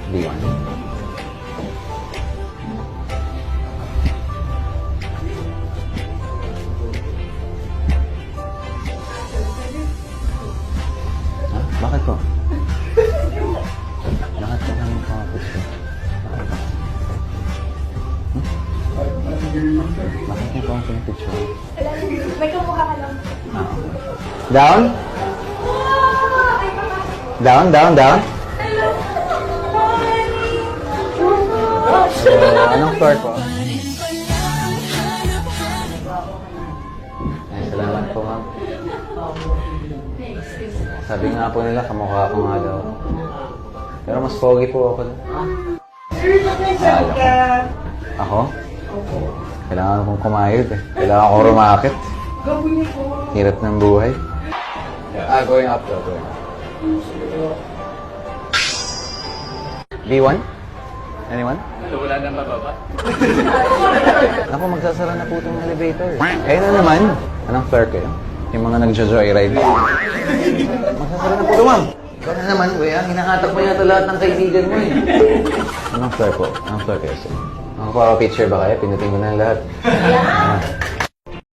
B1. Ha? Bakit po? Bakit po kami pumapicture? Bakit niyo po ang pinipicture? May kamukha ka lang. Down? Down, down, down? Anong floor po? Ay, salamat po, ma'am. Sabi nga po nila, kamukha ko nga daw. Pero mas pogi po ako. Ako? Kailangan kong kumayod eh. Kailangan kong rumakit. Hirap ng buhay. Going up though, going up. B1? Anyone? Wala nang bababa. Ako, magsasara na po itong elevator. Ayun na naman. Anong floor kayo? Yung mga nag-joyride. Magsasara na po ito, ma'am. Ikaw na naman, kuya. Hinahatak mo yata lahat ng kaibigan mo eh. Anong floor po? Anong floor kayo, sir? Makapapicture ba kayo? Pinutin ko na lahat.